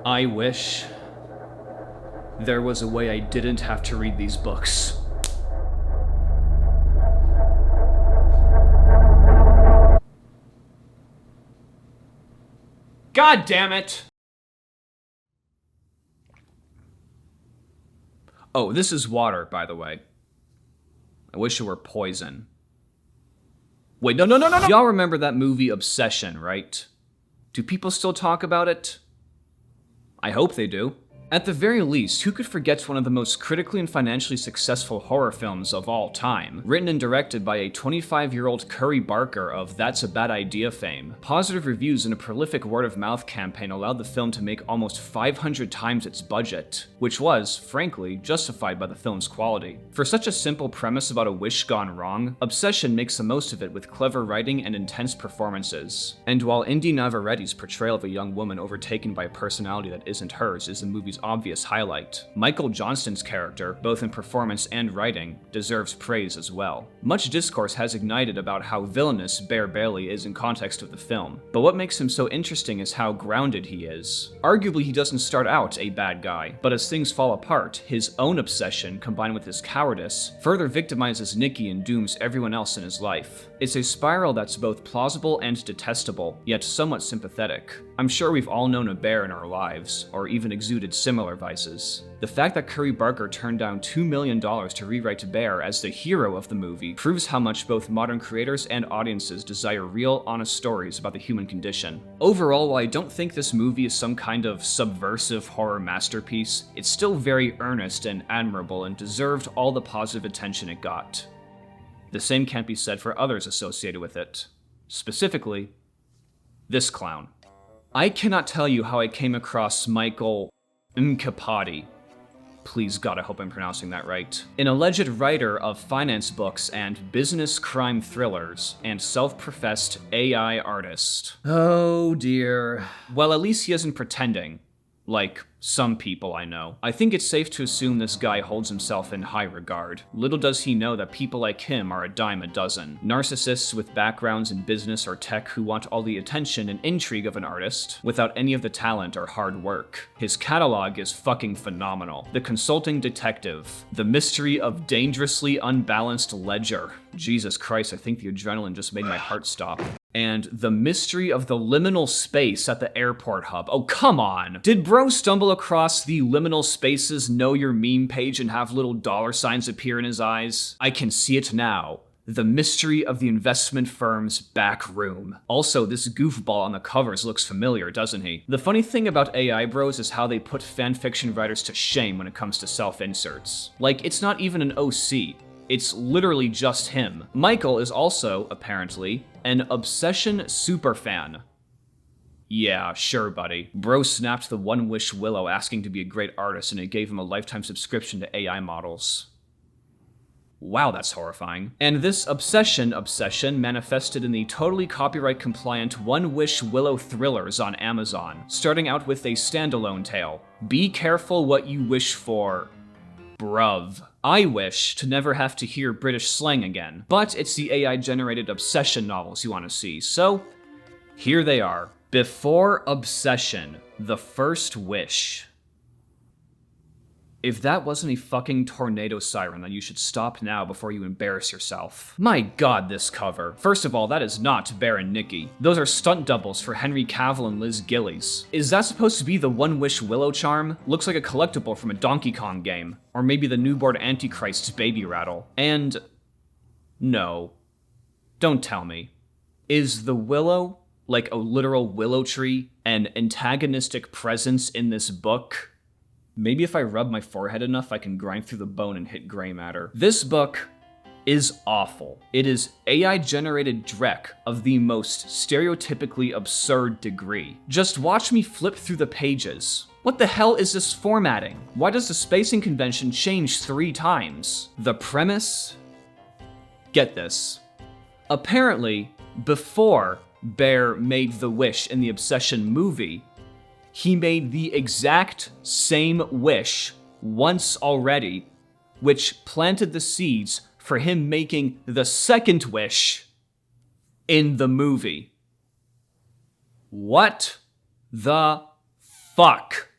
I wish there was a way I didn't have to read these books. God damn it! Oh, this is water, by the way. I wish it were poison. Wait, no. Y'all remember that movie Obsession, right? Do people still talk about it? I hope they do. At the very least, who could forget one of the most critically and financially successful horror films of all time? Written and directed by a 25-year-old Curry Barker of That's a Bad Idea fame. Positive reviews and a prolific word-of-mouth campaign allowed the film to make almost 500 times its budget, which was, frankly, justified by the film's quality. For such a simple premise about a wish gone wrong, Obsession makes the most of it with clever writing and intense performances. And while Indy Navarrette's portrayal of a young woman overtaken by a personality that isn't hers is the movie's obvious highlight, Michael Johnston's character, both in performance and writing, deserves praise as well. Much discourse has ignited about how villainous Bear Bailey is in context of the film, but what makes him so interesting is how grounded he is. Arguably, he doesn't start out a bad guy, but as things fall apart, his own obsession, combined with his cowardice, further victimizes Nikki and dooms everyone else in his life. It's a spiral that's both plausible and detestable, yet somewhat sympathetic. I'm sure we've all known a bear in our lives, or even exuded similar vices. The fact that Curry Barker turned down $2 million to rewrite Bear as the hero of the movie proves how much both modern creators and audiences desire real, honest stories about the human condition. Overall, while I don't think this movie is some kind of subversive horror masterpiece, it's still very earnest and admirable and deserved all the positive attention it got. The same can't be said for others associated with it. Specifically, this clown. I cannot tell you how I came across Michael Mkpadi. Please God, I hope I'm pronouncing that right. An alleged writer of finance books and business crime thrillers, and self-professed AI artist. Oh dear. Well, at least he isn't pretending. Like some people I know. I think it's safe to assume this guy holds himself in high regard. Little does he know that people like him are a dime a dozen. Narcissists with backgrounds in business or tech who want all the attention and intrigue of an artist, without any of the talent or hard work. His catalog is fucking phenomenal. The Consulting Detective. The Mystery of Dangerously Unbalanced Ledger. Jesus Christ, I think the adrenaline just made my heart stop. And The Mystery of the Liminal Space at the Airport Hub. Oh, come on! Did bro stumble across the Liminal Spaces Know Your Meme page and have little dollar signs appear in his eyes? I can see it now. The Mystery of the Investment Firm's Back Room. Also, this goofball on the covers looks familiar, doesn't he? The funny thing about AI bros is how they put fanfiction writers to shame when it comes to self-inserts. Like, it's not even an OC. It's literally just him. Michael is also, apparently, an Obsession superfan. Yeah, sure, buddy. Bro snapped the One Wish Willow asking to be a great artist, and it gave him a lifetime subscription to AI models. Wow, that's horrifying. And this obsession manifested in the totally copyright-compliant One Wish Willow thrillers on Amazon, starting out with a standalone tale. Be careful what you wish for, bruv. I wish to never have to hear British slang again, but it's the AI-generated obsession novels you want to see, so here they are. Before Obsession, The First Wish. If that wasn't a fucking tornado siren, then you should stop now before you embarrass yourself. My god, this cover. First of all, that is not Bear and Nikki. Those are stunt doubles for Henry Cavill and Liz Gillies. Is that supposed to be the One Wish Willow charm? Looks like a collectible from a Donkey Kong game. Or maybe the newborn Antichrist's baby rattle. And no. Don't tell me. Is the willow, like a literal willow tree, an antagonistic presence in this book? Maybe if I rub my forehead enough, I can grind through the bone and hit gray matter. This book is awful. It is AI-generated dreck of the most stereotypically absurd degree. Just watch me flip through the pages. What the hell is this formatting? Why does the spacing convention change 3 times? The premise? Get this. Apparently, before Bear made the wish in the Obsession movie, he made the exact same wish once already, which planted the seeds for him making the second wish in the movie. What the fuck?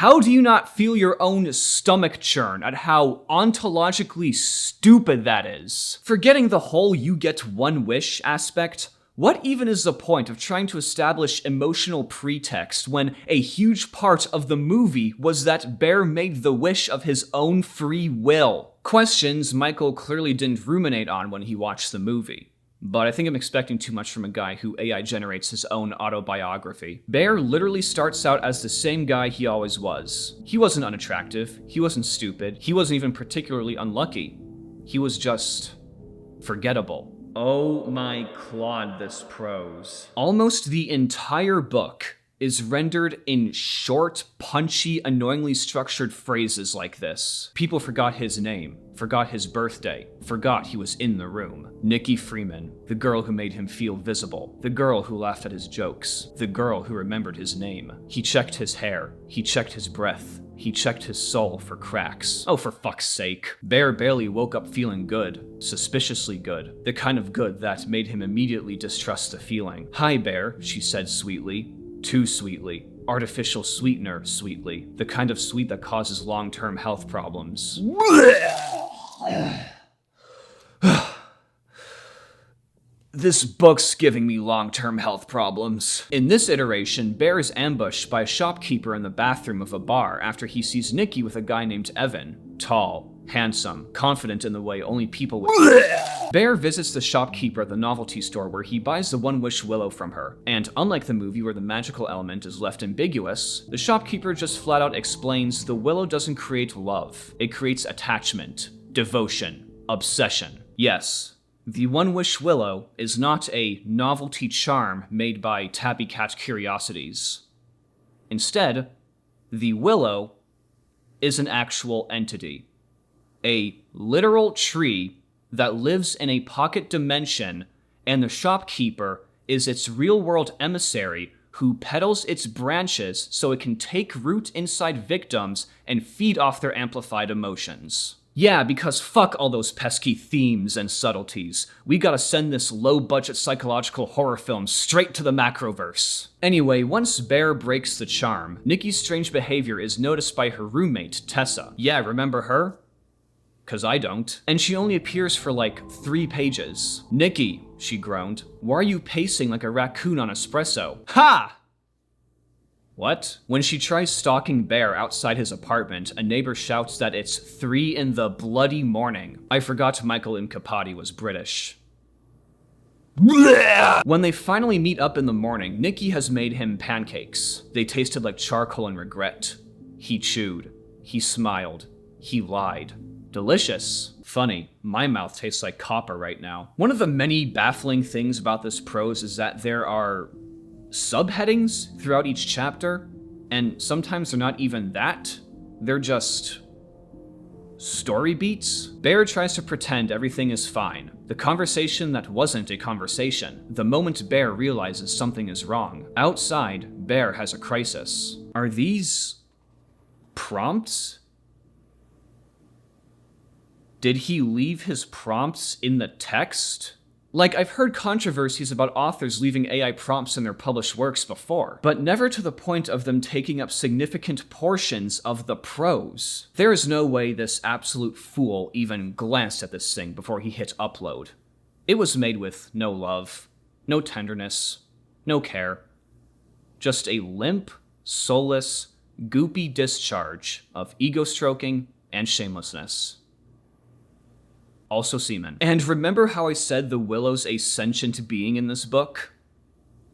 How do you not feel your own stomach churn at how ontologically stupid that is? Forgetting the whole you get one wish aspect, what even is the point of trying to establish emotional pretext when a huge part of the movie was that Bear made the wish of his own free will? Questions Michael clearly didn't ruminate on when he watched the movie. But I think I'm expecting too much from a guy who AI generates his own autobiography. Bear literally starts out as the same guy he always was. He wasn't unattractive, he wasn't stupid, he wasn't even particularly unlucky. He was just forgettable. Oh my Claude, this prose. Almost the entire book is rendered in short, punchy, annoyingly structured phrases like this. People forgot his name, forgot his birthday, forgot he was in the room. Nikki Freeman, the girl who made him feel visible, the girl who laughed at his jokes, the girl who remembered his name. He checked his hair, he checked his breath, he checked his soul for cracks. Oh, for fuck's sake. Bear barely woke up feeling good, suspiciously good, the kind of good that made him immediately distrust the feeling. Hi, Bear, she said sweetly. Too sweetly. Artificial sweetener sweetly. The kind of sweet that causes long-term health problems. This book's giving me long-term health problems. In this iteration, Bear is ambushed by a shopkeeper in the bathroom of a bar after he sees Nikki with a guy named Evan. Tall, handsome, confident in the way only people would. Bear visits the shopkeeper at the novelty store where he buys the One Wish Willow from her. And unlike the movie where the magical element is left ambiguous, the shopkeeper just flat out explains the willow doesn't create love. It creates attachment, devotion, obsession. Yes. The One Wish Willow is not a novelty charm made by Tabby Cat Curiosities. Instead, the willow is an actual entity. A literal tree that lives in a pocket dimension, and the shopkeeper is its real-world emissary who peddles its branches so it can take root inside victims and feed off their amplified emotions. Yeah, because fuck all those pesky themes and subtleties. We gotta send this low-budget psychological horror film straight to the macroverse. Anyway, once Bear breaks the charm, Nikki's strange behavior is noticed by her roommate, Tessa. Yeah, remember her? 'Cause I don't. And she only appears for like 3 pages. Nikki, she groaned, why are you pacing like a raccoon on espresso? Ha! What? When she tries stalking Bear outside his apartment, a neighbor shouts that it's 3 in the bloody morning. I forgot Michael Mkpadi was British. When they finally meet up in the morning, Nikki has made him pancakes. They tasted like charcoal and regret. He chewed. He smiled. He lied. Delicious. Funny, my mouth tastes like copper right now. One of the many baffling things about this prose is that there are subheadings throughout each chapter, and sometimes they're not even that. They're just story beats. Bear tries to pretend everything is fine. The conversation that wasn't a conversation. The moment Bear realizes something is wrong. Outside, Bear has a crisis. Are these prompts? Did he leave his prompts in the text? Like, I've heard controversies about authors leaving AI prompts in their published works before, but never to the point of them taking up significant portions of the prose. There is no way this absolute fool even glanced at this thing before he hit upload. It was made with no love, no tenderness, no care. Just a limp, soulless, goopy discharge of ego-stroking and shamelessness. Also semen. And remember how I said the willow's a sentient being in this book?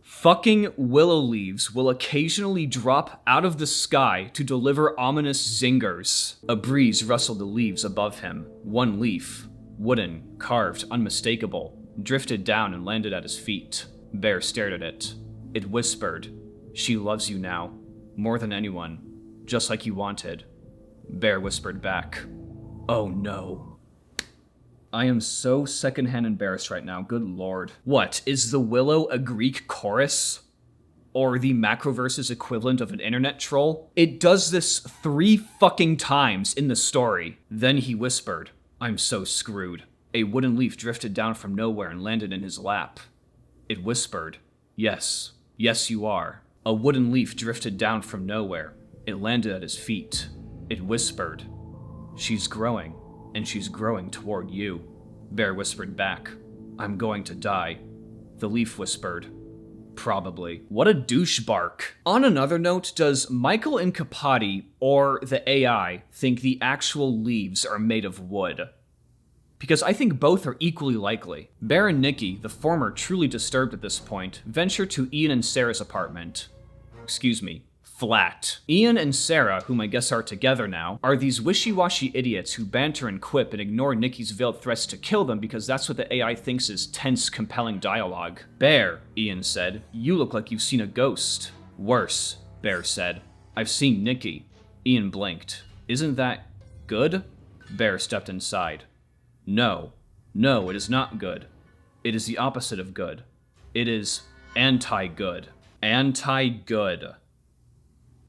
Fucking willow leaves will occasionally drop out of the sky to deliver ominous zingers. A breeze rustled the leaves above him. One leaf, wooden, carved, unmistakable, drifted down and landed at his feet. Bear stared at it. It whispered, "She loves you now, more than anyone, just like you wanted." Bear whispered back, "Oh no." I am so secondhand embarrassed right now, good lord. What, is the willow a Greek chorus? Or the Macroverse's equivalent of an internet troll? It does this 3 fucking times in the story. Then he whispered, "I'm so screwed." A wooden leaf drifted down from nowhere and landed in his lap. It whispered, "Yes, yes you are." A wooden leaf drifted down from nowhere. It landed at his feet. It whispered, "She's growing, and she's growing toward you." Bear whispered back, "I'm going to die." The leaf whispered, "Probably." What a douche bark. On another note, does Michael Mkpadi or the AI think the actual leaves are made of wood? Because I think both are equally likely. Bear and Nikki, the former truly disturbed at this point, venture to Ian and Sarah's apartment. Flat. Ian and Sarah, whom I guess are together now, are these wishy-washy idiots who banter and quip and ignore Nikki's veiled threats to kill them because that's what the AI thinks is tense, compelling dialogue. "Bear," Ian said, "you look like you've seen a ghost." "Worse," Bear said. "I've seen Nikki." Ian blinked. "Isn't that good?" Bear stepped inside. No, it is not good. It is the opposite of good. It is anti-good. Anti-good.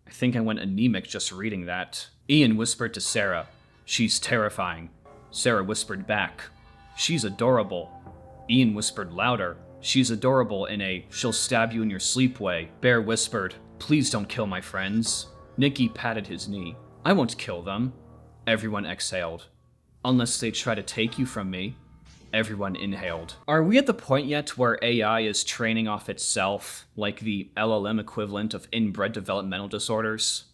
I think I went anemic just reading that. Ian whispered to Sarah, "She's terrifying." Sarah whispered back, "She's adorable." Ian whispered louder, "She's adorable in a she'll stab you in your sleep way." Bear whispered, "Please don't kill my friends." Nikki patted his knee. "I won't kill them." Everyone exhaled. "Unless they try to take you from me." Everyone inhaled. Are we at the point yet where AI is training off itself, like the LLM equivalent of inbred developmental disorders?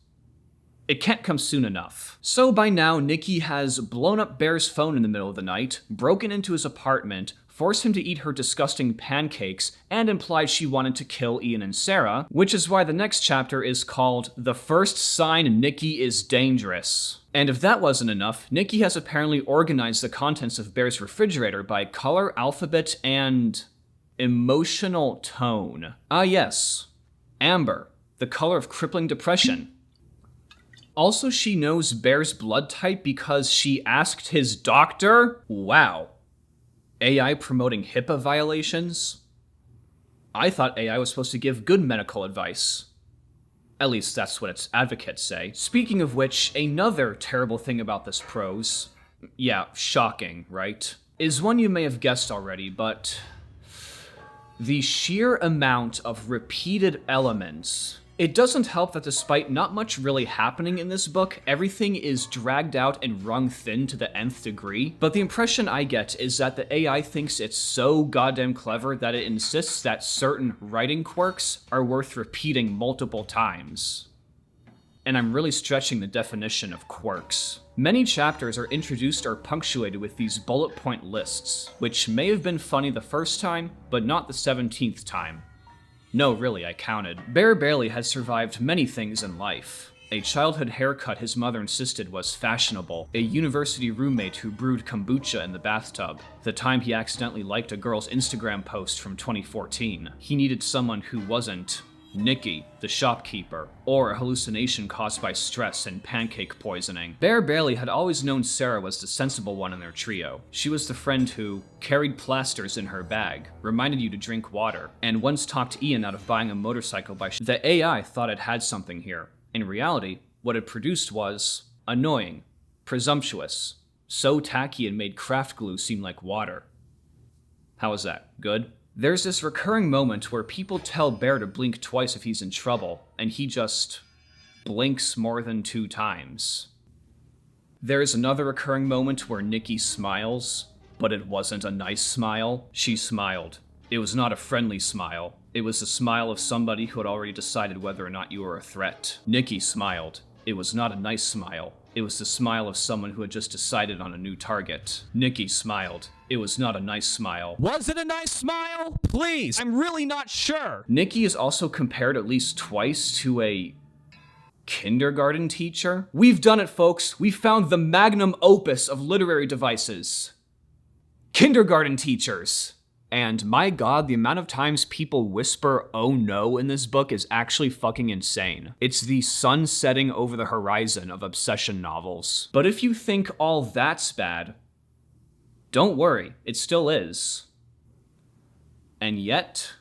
It can't come soon enough. So by now, Nikki has blown up Bear's phone in the middle of the night, broken into his apartment, forced him to eat her disgusting pancakes, and implied she wanted to kill Ian and Sarah, which is why the next chapter is called The First Sign Nikki is Dangerous. And if that wasn't enough, Nikki has apparently organized the contents of Bear's refrigerator by color, alphabet, and emotional tone. Ah yes, amber, the color of crippling depression. Also, she knows Bear's blood type because she asked his doctor? Wow. AI promoting HIPAA violations? I thought AI was supposed to give good medical advice. At least that's what its advocates say. Speaking of which, another terrible thing about this prose, yeah, shocking, right, is one you may have guessed already, but the sheer amount of repeated elements. It doesn't help that despite not much really happening in this book, everything is dragged out and wrung thin to the nth degree, but the impression I get is that the AI thinks it's so goddamn clever that it insists that certain writing quirks are worth repeating multiple times. And I'm really stretching the definition of quirks. Many chapters are introduced or punctuated with these bullet point lists, which may have been funny the first time, but not the 17th time. No, really, I counted. Bear barely has survived many things in life. A childhood haircut his mother insisted was fashionable, a university roommate who brewed kombucha in the bathtub, the time he accidentally liked a girl's Instagram post from 2014. He needed someone who wasn't Nikki, the shopkeeper, or a hallucination caused by stress and pancake poisoning. Bear barely had always known Sarah was the sensible one in their trio. She was the friend who carried plasters in her bag, reminded you to drink water, and once talked Ian out of buying a motorcycle by The AI thought it had something here. In reality, what it produced was annoying, presumptuous, so tacky it made craft glue seem like water. How was that? Good? There's this recurring moment where people tell Bear to blink twice if he's in trouble, and he just blinks more than 2 times. There's another recurring moment where Nikki smiles, but it wasn't a nice smile. She smiled. It was not a friendly smile. It was the smile of somebody who had already decided whether or not you were a threat. Nikki smiled. It was not a nice smile. It was the smile of someone who had just decided on a new target. Nikki smiled. It was not a nice smile. Was it a nice smile? Please, I'm really not sure. Nikki is also compared at least twice to a kindergarten teacher. We've done it, folks. We found the magnum opus of literary devices. Kindergarten teachers. And my god, the amount of times people whisper, "oh no," in this book is actually fucking insane. It's the sun setting over the horizon of obsession novels. But if you think all that's bad, don't worry, it still is. And yet,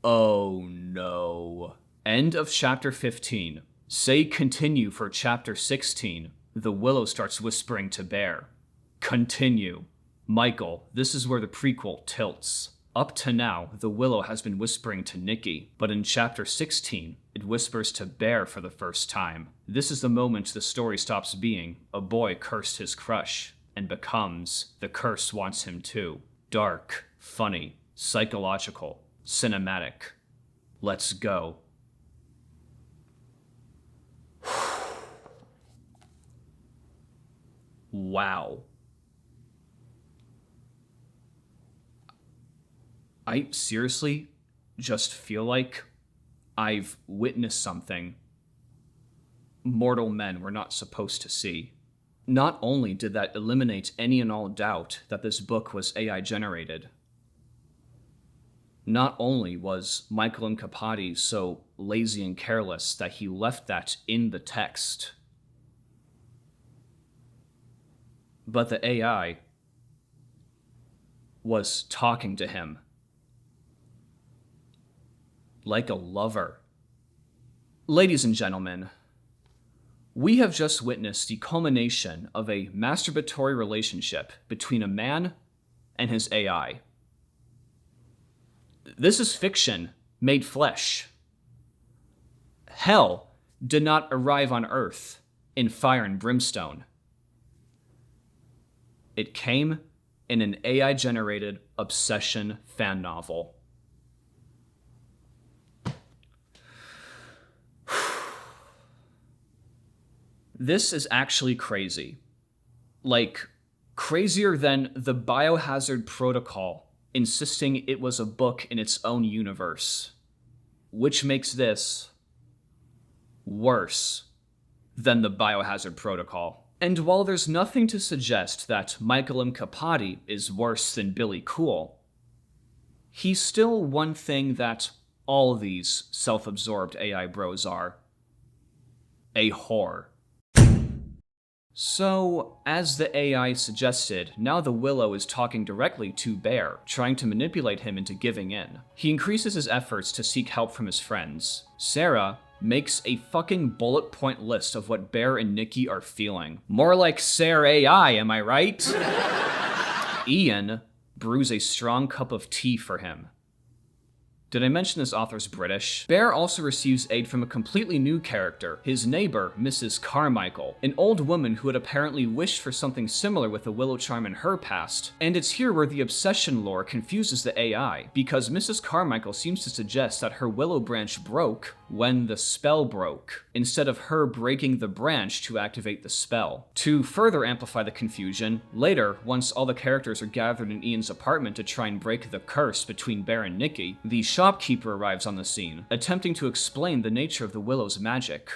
oh no. End of chapter 15. Say continue for chapter 16. The Willow starts whispering to Bear. Continue. Michael, this is where the prequel tilts. Up to now, the Willow has been whispering to Nikki, but in chapter 16, It whispers to Bear for the first time. This is the moment the story stops being a boy cursed his crush and becomes the curse wants him to. Dark, funny, psychological, cinematic. Let's go. Wow. I seriously just feel like I've witnessed something mortal men were not supposed to see. Not only did that eliminate any and all doubt that this book was AI generated, not only was Michael Mkpadi so lazy and careless that he left that in the text, but the AI was talking to him like a lover. Ladies and gentlemen, we have just witnessed the culmination of a masturbatory relationship between a man and his AI. This is fiction made flesh. Hell did not arrive on Earth in fire and brimstone. It came in an AI-generated obsession fan novel. This is actually crazy. Like, crazier than the Biohazard Protocol insisting it was a book in its own universe, which makes this worse than the Biohazard Protocol. And while there's nothing to suggest that Michael Mkpadi is worse than Billy Cool, he's still one thing that all these self-absorbed AI bros are: a whore. So, as the AI suggested, now the Willow is talking directly to Bear, trying to manipulate him into giving in. He increases his efforts to seek help from his friends. Sarah makes a fucking bullet point list of what Bear and Nikki are feeling. More like Sarah AI, am I right? Ian brews a strong cup of tea for him. Did I mention this author's British? Bear also receives aid from a completely new character, his neighbor, Mrs. Carmichael, an old woman who had apparently wished for something similar with the Willow charm in her past. And it's here where the obsession lore confuses the AI, because Mrs. Carmichael seems to suggest that her Willow branch broke when the spell broke, instead of her breaking the branch to activate the spell. To further amplify the confusion, later, once all the characters are gathered in Ian's apartment to try and break the curse between Bear and Nikki, the shopkeeper arrives on the scene, attempting to explain the nature of the Willow's magic.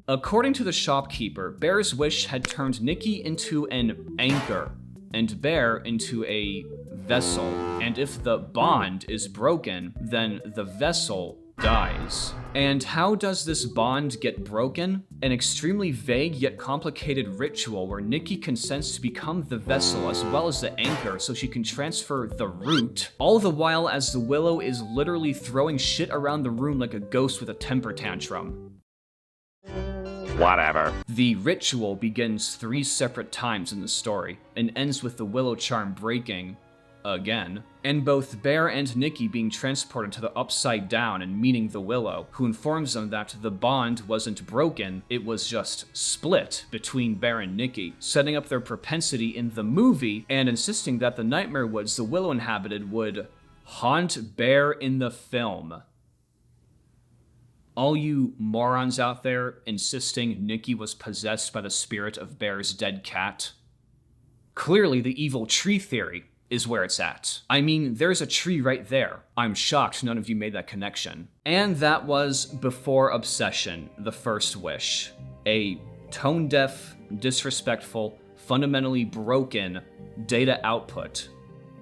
According to the shopkeeper, Bear's wish had turned Nikki into an anchor, and Bear into a vessel. And if the bond is broken, then the vessel dies. And how does this bond get broken? An extremely vague yet complicated ritual where Nikki consents to become the vessel as well as the anchor so she can transfer the root, all the while as the Willow is literally throwing shit around the room like a ghost with a temper tantrum. Whatever. The ritual begins 3 separate times in the story and ends with the Willow charm breaking again, and both Bear and Nikki being transported to the Upside Down and meeting the Willow, who informs them that the bond wasn't broken, it was just split between Bear and Nikki, setting up their propensity in the movie and insisting that the Nightmare Woods the Willow inhabited would haunt Bear in the film. All you morons out there insisting Nikki was possessed by the spirit of Bear's dead cat, clearly the evil tree theory is where it's at. I mean, there's a tree right there. I'm shocked none of you made that connection. And that was Before Obsession, The First Wish. A tone-deaf, disrespectful, fundamentally broken data output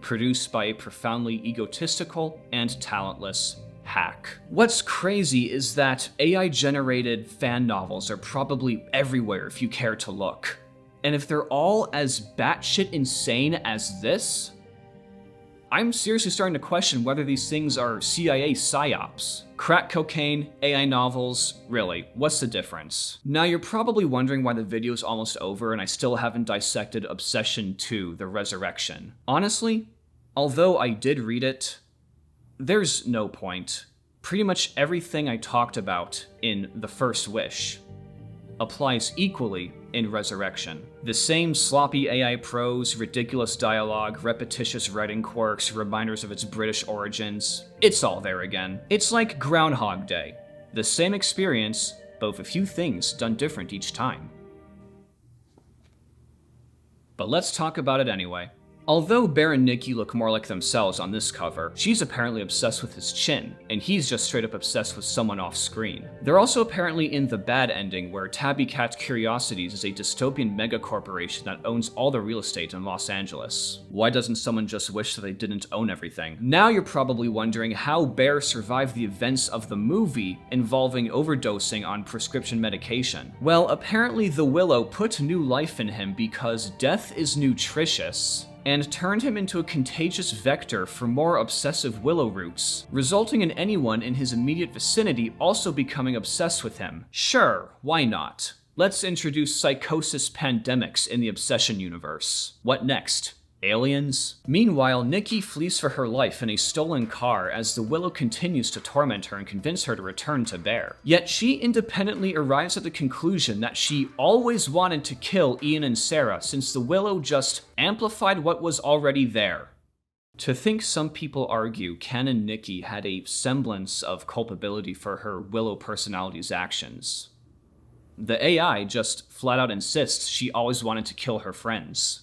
produced by a profoundly egotistical and talentless hack. What's crazy is that AI-generated fan novels are probably everywhere if you care to look. And if they're all as batshit insane as this, I'm seriously starting to question whether these things are CIA psyops. Crack cocaine, AI novels, really, what's the difference? Now you're probably wondering why the video's almost over and I still haven't dissected Obsession 2, The Resurrection. Honestly, although I did read it, there's no point. pretty much everything I talked about in The First Wish applies equally in Resurrection. The same sloppy AI prose, ridiculous dialogue, repetitious writing quirks, reminders of its British origins. It's all there again. It's like Groundhog Day. The same experience, but with a few things done different each time. But let's talk about it anyway. Although Bear and Nikki look more like themselves on this cover, she's apparently obsessed with his chin, and he's just straight up obsessed with someone off screen. They're also apparently in the bad ending, where Tabby Cat Curiosities is a dystopian megacorporation that owns all the real estate in Los Angeles. Why doesn't someone just wish that they didn't own everything? Now you're probably wondering how Bear survived the events of the movie involving overdosing on prescription medication. Well, apparently the Willow put new life in him because death is nutritious, and turned him into a contagious vector for more obsessive Willow roots, resulting in anyone in his immediate vicinity also becoming obsessed with him. Sure, why not? Let's introduce psychosis pandemics in the Obsession universe. What next? Aliens? Meanwhile, Nikki flees for her life in a stolen car as the Willow continues to torment her and convince her to return to Bear. Yet she independently arrives at the conclusion that she always wanted to kill Ian and Sarah since the Willow just amplified what was already there. To think some people argue Ken and Nikki had a semblance of culpability for her Willow personality's actions. The AI just flat out insists she always wanted to kill her friends.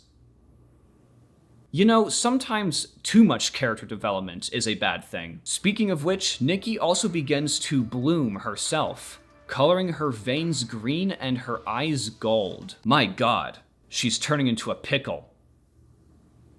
You know, sometimes too much character development is a bad thing. Speaking of which, Nikki also begins to bloom herself, coloring her veins green and her eyes gold. My god, she's turning into a pickle.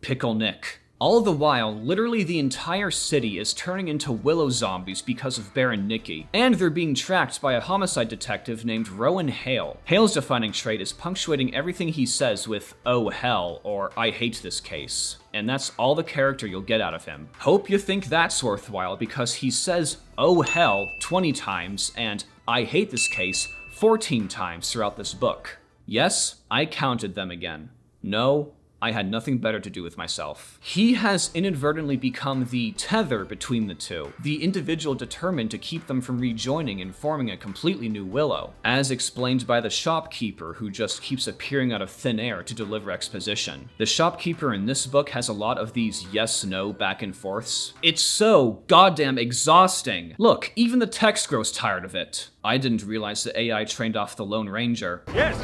Pickle Nick. All the while, literally the entire city is turning into Willow zombies because of Bear and Nikki, and they're being tracked by a homicide detective named Rowan Hale. Hale's defining trait is punctuating everything he says with "oh hell" or "I hate this case," and that's all the character you'll get out of him. Hope you think that's worthwhile because he says "oh hell" 20 times and "I hate this case" 14 times throughout this book. Yes, I counted them again. No, I had nothing better to do with myself. He has inadvertently become the tether between the two, the individual determined to keep them from rejoining and forming a completely new Willow, as explained by the shopkeeper who just keeps appearing out of thin air to deliver exposition. The shopkeeper in this book has a lot of these yes-no back and forths. It's so goddamn exhausting. Look, even the text grows tired of it. I didn't realize the AI trained off the Lone Ranger. Yes.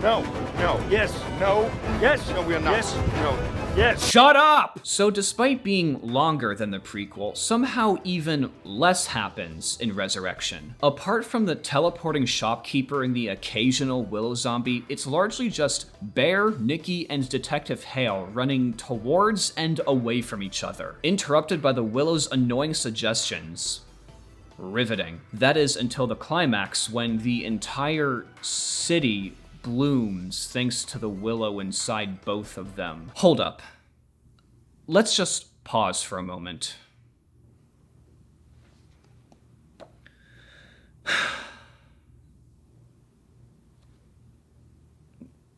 No. No. Yes. No. Yes. No, we are not. Yes. No. Yes. Shut up! So despite being longer than the prequel, somehow even less happens in Resurrection. Apart from the teleporting shopkeeper and the occasional Willow zombie, it's largely just Bear, Nikki, and Detective Hale running towards and away from each other, interrupted by the Willow's annoying suggestions. Riveting. That is until the climax when the entire city blooms thanks to the Willow inside both of them. Hold up. Let's just pause for a moment.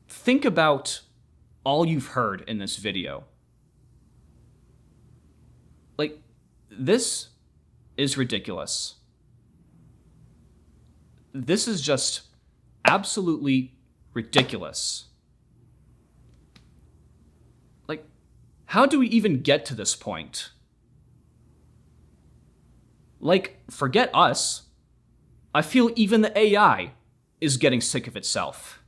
Think about all you've heard in this video. Like, this is ridiculous. This is just absolutely ridiculous. Like, how do we even get to this point? Like, forget us. I feel even the AI is getting sick of itself.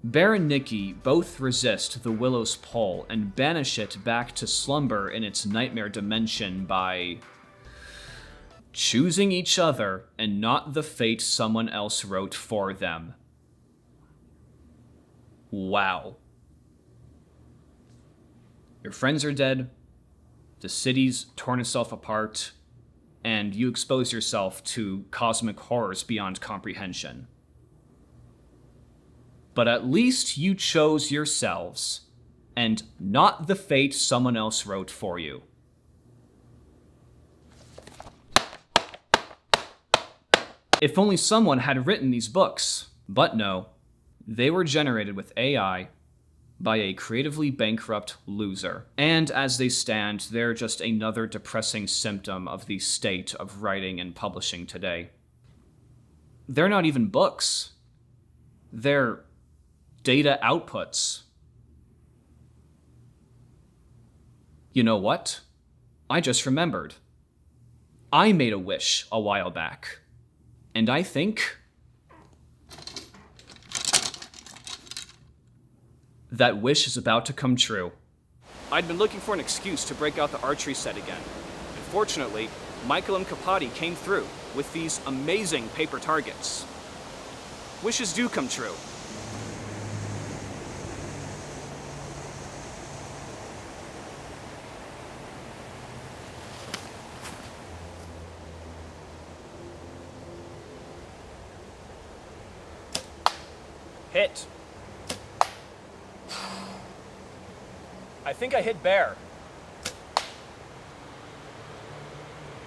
Bear and Nikki both resist the Willow's pull and banish it back to slumber in its nightmare dimension by choosing each other and not the fate someone else wrote for them. Wow. Your friends are dead, the city's torn itself apart, and you expose yourself to cosmic horrors beyond comprehension. But at least you chose yourselves, and not the fate someone else wrote for you. If only someone had written these books. But no, they were generated with AI by a creatively bankrupt loser. And as they stand, they're just another depressing symptom of the state of writing and publishing today. They're not even books. They're data outputs. You know what? I just remembered. I made a wish a while back. And I think that wish is about to come true. I'd been looking for an excuse to break out the archery set again. And fortunately, Michael Mkpadi came through with these amazing paper targets. Wishes do come true. Hit. I think I hit bear.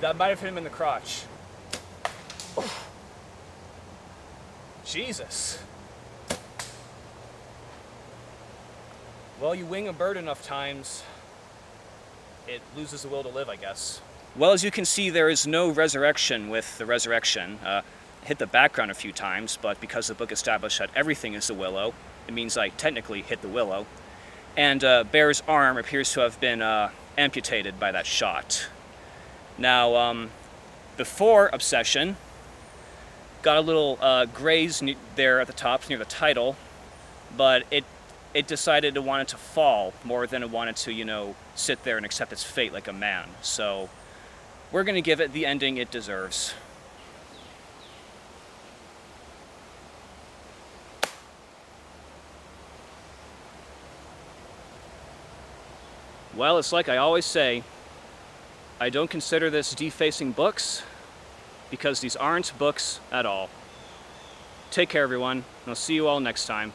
That might have hit him in the crotch. Oh. Jesus. Well, you wing a bird enough times, it loses the will to live, I guess. Well, as you can see, there is no resurrection with the resurrection. Hit the background a few times, but because the book established that everything is the willow, it means I technically hit the willow. And Bear's arm appears to have been amputated by that shot. Now, before Obsession, got a little graze there at the top near the title, but it decided it wanted to fall more than it wanted to, sit there and accept its fate like a man. So we're going to give it the ending it deserves. Well, it's like I always say, I don't consider this defacing books, because these aren't books at all. Take care, everyone, and I'll see you all next time.